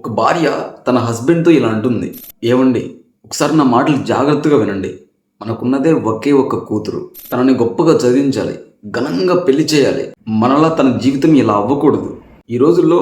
ఒక భార్య తన హస్బెండ్తో ఇలా అంటుంది, ఏమండి ఒకసారి నా మాటలు జాగ్రత్తగా వినండి. మనకున్నదే ఒకే ఒక్క కూతురు. తనని గొప్పగా చదివించాలి, ఘనంగా పెళ్లి చేయాలి. మనలా తన జీవితం ఇలా అవ్వకూడదు. ఈ రోజుల్లో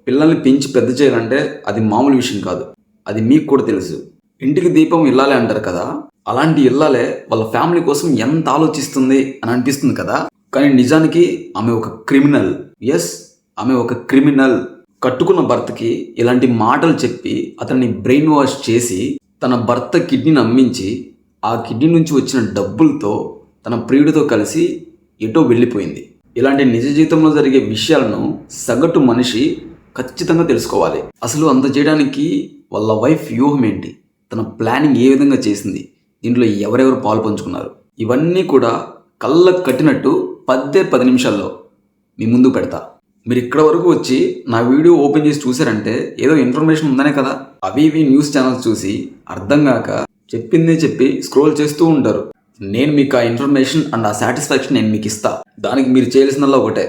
పిల్లల్ని పెంచి పెద్ద చేయాలంటే అది మామూలు విషయం కాదు. అది మీకు కూడా తెలుసు. ఇంటికి దీపం ఇల్లాలే అంటారు కదా, అలాంటి ఇల్లాలే వాళ్ళ ఫ్యామిలీ కోసం ఎంత ఆలోచిస్తుంది అని అనిపిస్తుంది కదా. కానీ నిజానికి ఆమె ఒక క్రిమినల్. ఎస్, ఆమె ఒక క్రిమినల్. కట్టుకున్న భర్తకి ఇలాంటి మాటలు చెప్పి అతన్ని బ్రెయిన్ వాష్ చేసి తన భర్త కిడ్నీని అమ్మించి ఆ కిడ్నీ నుంచి వచ్చిన డబ్బులతో తన ప్రియుడితో కలిసి ఎటో వెళ్ళిపోయింది. ఇలాంటి నిజ జీవితంలో జరిగే విషయాలను సగటు మనిషి ఖచ్చితంగా తెలుసుకోవాలి. అసలు అంత చేయడానికి వాళ్ళ వైఫ్ వ్యూహం ఏంటి, తన ప్లానింగ్ ఏ విధంగా చేసింది, దీంట్లో ఎవరెవరు పాలు పంచుకున్నారు, ఇవన్నీ కూడా కళ్ళకు కట్టినట్టు 10 నిమిషాల్లో మీ ముందు పెడతా. మీరు ఇక్కడ వరకు వచ్చి నా వీడియో ఓపెన్ చేసి చూసారంటే ఏదో ఇన్ఫర్మేషన్ ఉందనే కదా. అవి ఇవి న్యూస్ ఛానల్స్ చూసి అర్థం కాక చెప్పిందే చెప్పి స్క్రోల్ చేస్తూ ఉంటారు. నేను మీకు ఆ ఇన్ఫర్మేషన్ అండ్ ఆ సాటిస్ఫాక్షన్ నేను మీకు ఇస్తా. దానికి మీరు చేయాల్సిందల్లా ఒకటే,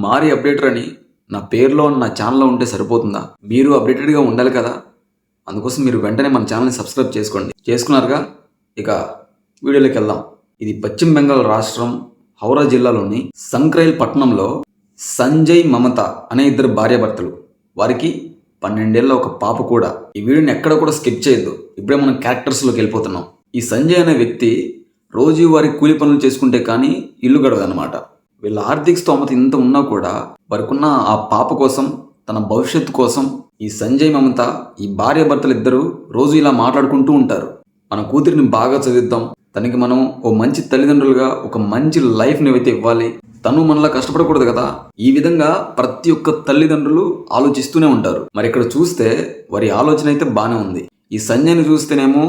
మారి అప్డేటర్ అని నా పేరులో నా ఛానల్లో ఉంటే సరిపోతుందా? మీరు అప్డేటెడ్గా ఉండాలి కదా. అందుకోసం మీరు వెంటనే మన ఛానల్ని సబ్స్క్రైబ్ చేసుకోండి. చేసుకున్నారుగా? ఇక వీడియోలోకి వెళ్దాం. ఇది పశ్చిమ బెంగాల్ రాష్ట్రం హౌరా జిల్లాలోని సంక్రైల్ పట్టణంలో సంజయ్, మమత అనే ఇద్దరు భార్యాభర్తలు. వారికి 12 ఏళ్ల ఒక పాప కూడా. ఈ వీడియోని ఎక్కడ కూడా స్కిప్ చేయొద్దు. ఇప్పుడే మనం క్యారెక్టర్స్లోకి వెళ్ళిపోతున్నాం. ఈ సంజయ్ అనే వ్యక్తి రోజు వారి కూలి పనులు చేసుకుంటే కానీ ఇల్లు గడవదన్నమాట. వీళ్ళ ఆర్థిక స్తోమత ఇంత ఉన్నా కూడా వారికున్న ఆ పాప కోసం, తన భవిష్యత్తు కోసం ఈ సంజయ్, మమత ఈ భార్యాభర్తలు ఇద్దరు రోజు ఇలా మాట్లాడుకుంటూ ఉంటారు. మన కూతురిని బాగా చదివిద్దాం, తనకి మనం ఓ మంచి తల్లిదండ్రులుగా ఒక మంచి లైఫ్ని అయితే ఇవ్వాలి, తను మనలా కష్టపడకూడదు కదా. ఈ విధంగా ప్రతి ఒక్క తల్లిదండ్రులు ఆలోచిస్తూనే ఉంటారు. మరి ఇక్కడ చూస్తే వారి ఆలోచన అయితే బాగానే ఉంది. ఈ సంజయ్ని చూస్తేనేమో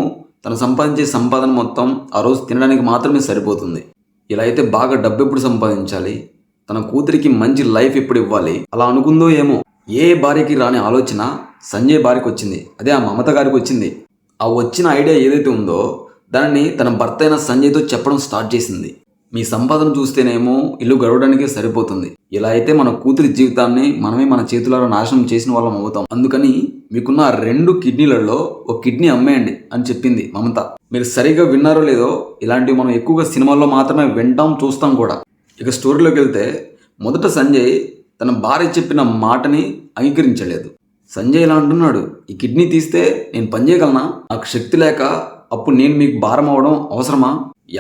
తను సంపాదించే సంపాదన మొత్తం ఆ రోజు తినడానికి మాత్రమే సరిపోతుంది. ఇలా అయితే బాగా డబ్బు ఎప్పుడు సంపాదించాలి, తన కూతురికి మంచి లైఫ్ ఎప్పుడు ఇవ్వాలి అలా అనుకుందో ఏమో. ఏ భార్యకి రాని ఆలోచన సంజయ్ భార్యకి వచ్చింది. అదే ఆ మమత గారికి వచ్చింది. ఆ వచ్చిన ఐడియా ఏదైతే ఉందో దానిని తన భర్త అయిన సంజయ్తో చెప్పడం స్టార్ట్ చేసింది. మీ సంపాదన చూస్తేనేమో ఇల్లు గడవడానికే సరిపోతుంది. ఇలా అయితే మన కూతురి జీవితాన్ని మనమే మన చేతులారా నాశనం చేసిన వాళ్ళం అవుతాం. అందుకని మీకున్న 2 కిడ్నీలలో ఒక కిడ్నీ అమ్మేయండి అని చెప్పింది మమత. మీరు సరిగా విన్నారో లేదో, ఇలాంటివి మనం ఎక్కువగా సినిమాల్లో మాత్రమే వింటాం, చూస్తాం కూడా. ఇక స్టోరీలోకి వెళ్తే మొదట సంజయ్ తన భార్య చెప్పిన మాటని అంగీకరించలేదు. సంజయ్ ఇలా అంటున్నాడు, ఈ కిడ్నీ తీస్తే నేను పని చేయగలనా? నాకు శక్తి లేక అప్పుడు నేను మీకు భారం అవడం అవసరమా?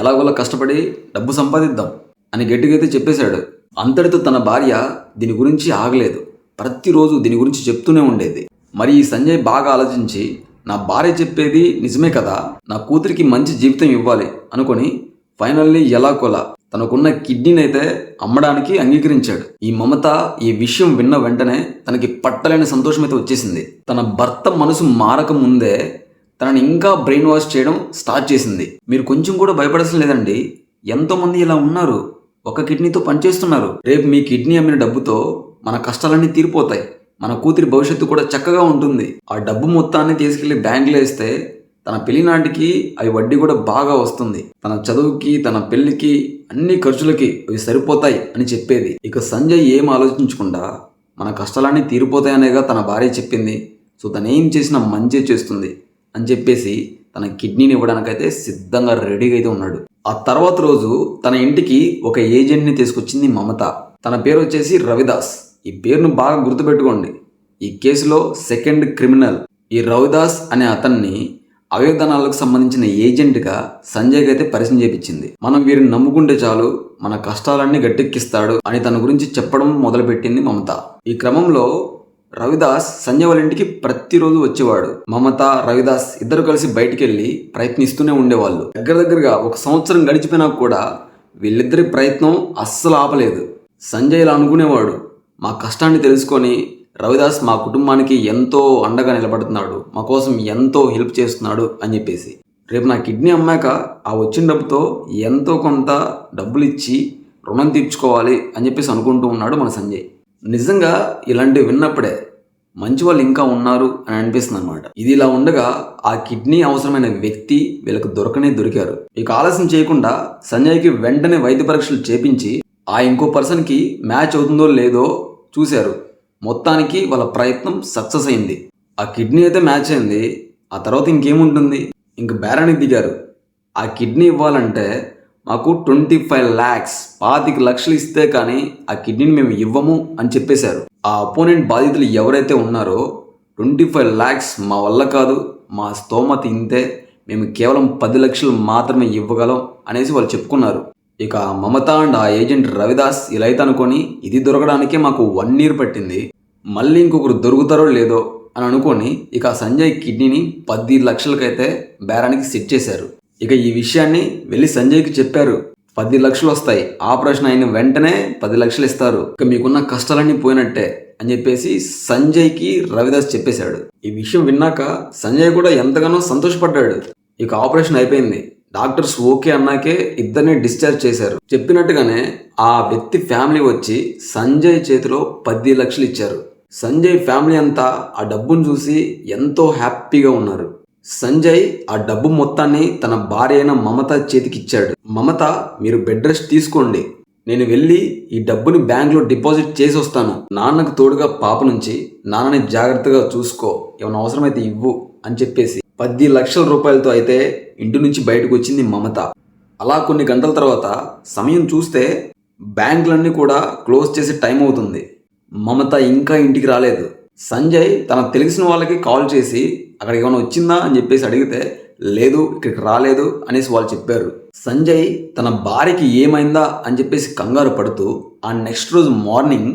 ఎలాగోలా కష్టపడి డబ్బు సంపాదిద్దాం అని గట్టిగైతే చెప్పేశాడు. అంతటితో తన భార్య దీని గురించి ఆగలేదు. ప్రతిరోజు దీని గురించి చెప్తూనే ఉండేది. మరి ఈ సంజయ్ బాగా ఆలోచించి, నా భార్య చెప్పేది నిజమే కదా, నా కూతురికి మంచి జీవితం ఇవ్వాలి అనుకొని ఫైనల్లీ ఎలాగోలా తనకున్న కిడ్నీని అయితే అమ్మడానికి అంగీకరించాడు. ఈ మమత ఈ విషయం విన్న వెంటనే తనకి పట్టలేని సంతోషం అయితే వచ్చేసింది. తన భర్త మనసు మారక ముందే తనని ఇంకా బ్రెయిన్ వాష్ చేయడం స్టార్ట్ చేసింది. మీరు కొంచెం కూడా భయపడాల్సిన లేదండి. ఎంతోమంది ఇలా ఉన్నారు, ఒక కిడ్నీతో పనిచేస్తున్నారు. రేపు మీ కిడ్నీ అమ్మిన డబ్బుతో మన కష్టాలన్నీ తీరిపోతాయి, మన కూతురి భవిష్యత్తు కూడా చక్కగా ఉంటుంది. ఆ డబ్బు మొత్తాన్ని తీసుకెళ్లి బ్యాంకులో వేస్తే తన పెళ్లి నాటికి అవి వడ్డీ కూడా బాగా వస్తుంది. తన చదువుకి, తన పెళ్లికి, అన్ని ఖర్చులకి అవి సరిపోతాయి అని చెప్పేది. ఇక సంజయ్ ఏం ఆలోచించకుండా మన కష్టాలన్నీ తీరిపోతాయనేగా తన భార్య చెప్పింది. సో తను ఏం చేసినా మంచి చేస్తుంది అని చెప్పేసి తన కిడ్నీని ఇవ్వడానికైతే సిద్ధంగా రెడీగా అయితే ఉన్నాడు. ఆ తర్వాత రోజు తన ఇంటికి ఒక ఏజెంట్ని తీసుకొచ్చింది మమత. తన పేరు వచ్చేసి రవిదాస్. ఈ పేరును బాగా గుర్తుపెట్టుకోండి. ఈ కేసులో సెకండ్ క్రిమినల్. ఈ రవిదాస్ అనే అతన్ని అవయవదానాలకు సంబంధించిన ఏజెంట్గా సంజయ్కి అయితే పరిచయం చేపించింది. మనం వీరిని నమ్ముకుంటే చాలు, మన కష్టాలన్నీ గట్టెక్కిస్తాడు అని తన గురించి చెప్పడం మొదలుపెట్టింది మమత. ఈ క్రమంలో రవిదాస్ సంజయ్ వాళ్ళ ఇంటికి ప్రతిరోజు వచ్చేవాడు. మమత, రవిదాస్ ఇద్దరు కలిసి బయటికి వెళ్ళి ప్రయత్నిస్తూనే ఉండేవాళ్ళు. దగ్గరగా 1 సంవత్సరం గడిచిపోయినా కూడా వీళ్ళిద్దరి ప్రయత్నం అస్సలు ఆపలేదు. సంజయ్ ఇలా అనుకునేవాడు, మా కష్టాన్ని తెలుసుకొని రవిదాస్ మా కుటుంబానికి ఎంతో అండగా నిలబడుతున్నాడు, మా కోసం ఎంతో హెల్ప్ చేస్తున్నాడు అని చెప్పేసి. రేపు నా కిడ్నీ అమ్మాక ఆ వచ్చిన డబ్బుతో ఎంతో కొంత డబ్బులు ఇచ్చి రుణం తీర్చుకోవాలి అని చెప్పేసి అనుకుంటూ ఉన్నాడు మన సంజయ్. నిజంగా ఇలాంటివి విన్నప్పుడే మంచి వాళ్ళు ఇంకా ఉన్నారు అని అనిపిస్తుంది అనమాట. ఇది ఇలా ఉండగా ఆ కిడ్నీ అవసరమైన వ్యక్తి వీళ్ళకి దొరికారు. ఇక ఆలస్యం చేయకుండా సంజయ్కి వెంటనే వైద్య పరీక్షలు చేపించి ఆ ఇంకో పర్సన్కి మ్యాచ్ అవుతుందో లేదో చూశారు. మొత్తానికి వాళ్ళ ప్రయత్నం సక్సెస్ అయింది. ఆ కిడ్నీ అయితే మ్యాచ్ అయింది. ఆ తర్వాత ఇంకేముంటుంది, ఇంక బేరానికి దిగారు. ఆ కిడ్నీ ఇవ్వాలంటే మాకు 25 lakhs 25 లక్షలు ఇస్తే కానీ ఆ కిడ్నీని మేము ఇవ్వము అని చెప్పేశారు. ఆ అపోనెంట్ బాధితులు ఎవరైతే ఉన్నారో 25 lakhs మా వల్ల కాదు, మా స్తోమత ఇంతే, మేము కేవలం 10 లక్షలు మాత్రమే ఇవ్వగలం అనేసి వాళ్ళు చెప్పుకున్నారు. ఇక మమత అండ్ ఆ ఏజెంట్ రవిదాస్ ఇలా అయితే అనుకొని ఇది దొరకడానికే మాకు 1 year పట్టింది, మళ్ళీ ఇంకొకరు దొరుకుతారో లేదో అని అనుకొని ఇక సంజయ్ కిడ్నీని 10 లక్షలకైతే బేరానికి సెట్ చేశారు. ఇక ఈ విషయాన్ని వెళ్ళి సంజయ్కి చెప్పారు. 10 లక్షలు వస్తాయి, ఆపరేషన్ అయిన వెంటనే 10 లక్షలు ఇస్తారు, ఇక మీకున్న కష్టాలన్నీ పోయినట్టే అని చెప్పేసి సంజయ్కి రవిదాస్ చెప్పేశాడు. ఈ విషయం విన్నాక సంజయ్ కూడా ఎంతగానో సంతోషపడ్డాడు. ఇక ఆపరేషన్ అయిపోయింది, డాక్టర్స్ ఓకే అన్నాకే ఇద్దరిని డిశ్చార్జ్ చేశారు. చెప్పినట్టుగానే ఆ వ్యక్తి ఫ్యామిలీ వచ్చి సంజయ్ చేతిలో 10 లక్షలు ఇచ్చారు. సంజయ్ ఫ్యామిలీ అంతా ఆ డబ్బును చూసి ఎంతో హ్యాపీగా ఉన్నారు. సంజయ్ ఆ డబ్బు మొత్తాన్ని తన భార్య అయిన మమత చేతికి ఇచ్చాడు. మమత, మీరు బెడ్ రెస్ట్ తీసుకోండి, నేను వెళ్ళి ఈ డబ్బుని బ్యాంక్లో డిపాజిట్ చేసి వస్తాను, నాన్నకు తోడుగా పాప నుంచి నాన్నని జాగ్రత్తగా చూసుకో, ఏమైనా అవసరమైతే ఇవ్వు అని చెప్పేసి 10 లక్షల రూపాయలతో అయితే ఇంటి నుంచి బయటకు వచ్చింది మమత. అలా కొన్ని గంటల తర్వాత సమయం చూస్తే బ్యాంకులన్నీ కూడా క్లోజ్ చేసే టైం అవుతుంది. మమత ఇంకా ఇంటికి రాలేదు. సంజయ్ తనకు తెలిసిన వాళ్ళకి కాల్ చేసి అక్కడికి ఏమైనా వచ్చిందా అని చెప్పేసి అడిగితే లేదు, ఇక్కడికి రాలేదు అనేసి వాళ్ళు చెప్పారు. సంజయ్ తన భార్యకి ఏమైందా అని చెప్పేసి కంగారు పడుతూ ఆ నెక్స్ట్ రోజు మార్నింగ్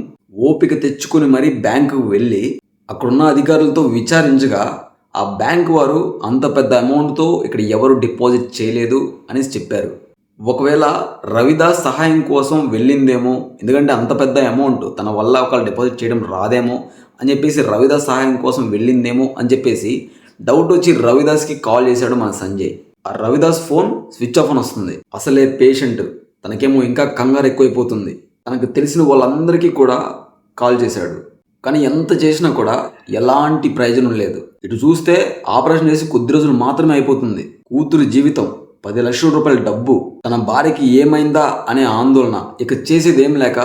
ఓపిక తెచ్చుకుని మరీ బ్యాంకుకు వెళ్ళి అక్కడున్న అధికారులతో విచారించగా ఆ బ్యాంకు వారు అంత పెద్ద అమౌంట్తో ఇక్కడ ఎవరు డిపాజిట్ చేయలేదు అనేసి చెప్పారు. ఒకవేళ రవిదాస్ సహాయం కోసం వెళ్ళిందేమో, ఎందుకంటే అంత పెద్ద అమౌంట్ తన వల్ల ఒకళ్ళు డిపాజిట్ చేయడం రాదేమో అని చెప్పేసి రవిదాస్ సహాయం కోసం వెళ్ళిందేమో అని చెప్పేసి డౌట్ వచ్చి రవిదాస్కి కాల్ చేశాడు మన సంజయ్. ఆ రవిదాస్ ఫోన్ స్విచ్ ఆఫ్ అని వస్తుంది. అసలే పేషెంట్, తనకేమో ఇంకా కంగారు ఎక్కువైపోతుంది. తనకు తెలిసిన వాళ్ళందరికీ కూడా కాల్ చేశాడు, కానీ ఎంత చేసినా కూడా ఎలాంటి ప్రయోజనం లేదు. ఇటు చూస్తే ఆపరేషన్ చేసి కొద్ది రోజులు మాత్రమే అయిపోతుంది. కూతురు జీవితం, 10 లక్షల రూపాయల డబ్బు, తన భార్యకి ఏమైందా అనే ఆందోళన, ఇక చేసేది ఏం లేక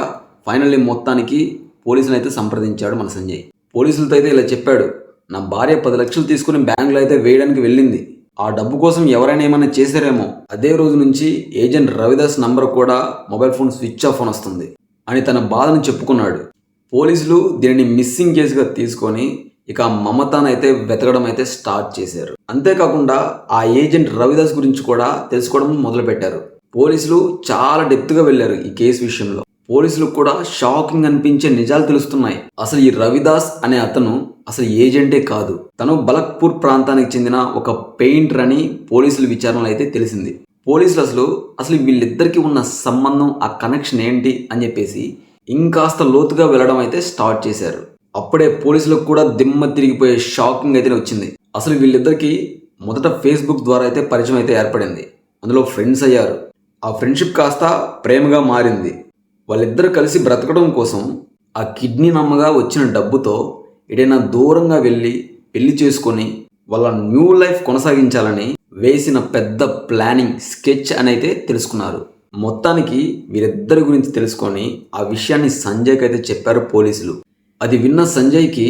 ఫైనల్లీ మొత్తానికి పోలీసులు అయితే సంప్రదించాడు మన సంజయ్. పోలీసులతో అయితే ఇలా చెప్పాడు, నా భార్య 10 లక్షలు తీసుకుని బ్యాంకులో అయితే వేయడానికి వెళ్ళింది, ఆ డబ్బు కోసం ఎవరైనా ఏమైనా చేశారేమో, అదే రోజు నుంచి ఏజెంట్ రవిదాస్ నంబర్ కూడా మొబైల్ ఫోన్ స్విచ్ ఆఫ్ అని వస్తుంది అని తన బాధను చెప్పుకున్నాడు. పోలీసులు దీనిని మిస్సింగ్ కేసుగా తీసుకొని ఇక మమతానైతే వెతకడం అయితే స్టార్ట్ చేశారు. అంతేకాకుండా ఆ ఏజెంట్ రవిదాస్ గురించి కూడా తెలుసుకోవడం మొదలుపెట్టారు. పోలీసులు చాలా డెప్త్గా వెళ్ళారు ఈ కేసు విషయంలో. పోలీసులకు కూడా షాకింగ్ అనిపించే నిజాలు తెలుస్తున్నాయి. అసలు ఈ రవిదాస్ అనే అతను అసలు ఏజెంటే కాదు, తను బలక్పూర్ ప్రాంతానికి చెందిన ఒక పెయింటర్ అని పోలీసుల విచారణలో అయితే తెలిసింది. పోలీసులు అసలు వీళ్ళిద్దరికి ఉన్న సంబంధం, ఆ కనెక్షన్ ఏంటి అని చెప్పేసి ఇంకాస్త లోతుగా వెళ్ళడం అయితే స్టార్ట్ చేశారు. అప్పుడే పోలీసులకు కూడా దిమ్మ తిరిగిపోయే షాకింగ్ అయితే వచ్చింది. అసలు వీళ్ళిద్దరికి మొదట ఫేస్బుక్ ద్వారా అయితే పరిచయం అయితే ఏర్పడింది. అందులో ఫ్రెండ్స్ అయ్యారు. ఆ ఫ్రెండ్షిప్ కాస్త ప్రేమగా మారింది. వాళ్ళిద్దరూ కలిసి బ్రతకడం కోసం ఆ కిడ్నీ నమ్మగా వచ్చిన డబ్బుతో ఎడైనా దూరంగా వెళ్ళి పెళ్లి చేసుకొని వాళ్ళ న్యూ లైఫ్ కొనసాగించాలని వేసిన పెద్ద ప్లానింగ్ స్కెచ్ అని అయితే తెలుసుకున్నారు. మొత్తానికి వీరిద్దరి గురించి తెలుసుకొని ఆ విషయాన్ని సంజయ్కి అయితే చెప్పారు పోలీసులు. అది విన్న సంజయ్కి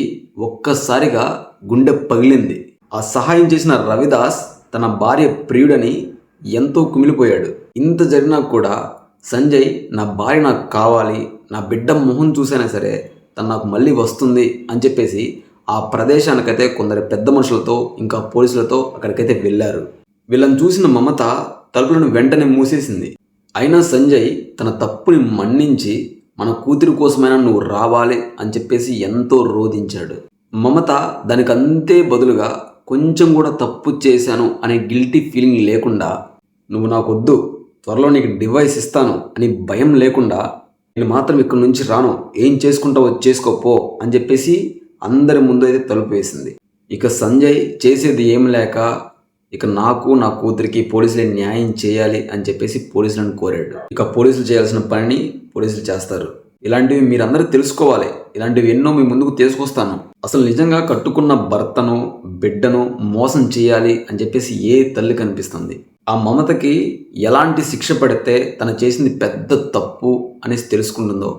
ఒక్కసారిగా గుండె పగిలింది. ఆ సహాయం చేసిన రవిదాస్ తన భార్య ప్రియుడని ఎంతో కుమిలిపోయాడు. ఇంత జరిగినా కూడా సంజయ్, నా భార్య నాకు కావాలి, నా బిడ్డ మొహం చూసైనా సరే తను నాకు మళ్ళీ వస్తుంది అని చెప్పేసి ఆ ప్రదేశానికైతే కొందరు పెద్ద మనుషులతో ఇంకా పోలీసులతో అక్కడికైతే వెళ్ళారు. వీళ్ళని చూసిన మమత తలుపులను వెంటనే మూసేసింది. అయినా సంజయ్ తన తప్పుని మన్నించి మన కూతురి కోసమైనా నువ్వు రావాలి అని చెప్పేసి ఎంతో రోధించాడు. మమత దానికి అంతే బదులుగా కొంచెం కూడా తప్పు చేశాను అనే గిల్టీ ఫీలింగ్ లేకుండా, నువ్వు నాకొద్దు, త్వరలో నీకు డివైస్ ఇస్తాను అని భయం లేకుండా, నేను మాత్రం ఇక్కడి నుంచి రాను, ఏం చేసుకుంటావో చేసుకోపో అని చెప్పేసి అందరి ముందు అయితే తలుపు వేసింది. ఇక సంజయ్ చేసేది ఏం లేక ఇక నాకు నా కూతురికి పోలీసులే న్యాయం చేయాలి అని చెప్పేసి పోలీసులను కోరాడు. ఇక పోలీసులు చేయాల్సిన పనిని పోలీసులు చేస్తారు. ఇలాంటివి మీరందరూ తెలుసుకోవాలి. ఇలాంటివి ఎన్నో మీ ముందుకు తీసుకొస్తాను. అసలు నిజంగా కట్టుకున్న భర్తను బిడ్డను మోసం చేయాలి అని చెప్పేసి ఏ తల్లి కనిపిస్తుంది? ఆ మమతకి ఎలాంటి శిక్ష పడితే తను చేసింది పెద్ద తప్పు అనేసి తెలుసుకుంటుందో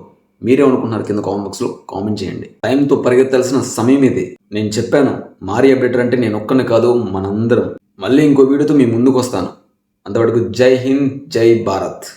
మీరేమనుకున్నారు కింద కామెంట్ బాక్స్లో కామెంట్ చేయండి. టైంతో పరిగెత్తాల్సిన సమయం ఇది. నేను చెప్పాను, మారి అప్డేటర్ అంటే నేను ఒక్కని కాదు, మనందరం. మళ్ళీ ఇంకో వీడియోతో మీ ముందుకు వస్తాను. అంతవరకు జై హింద్, జై భారత్.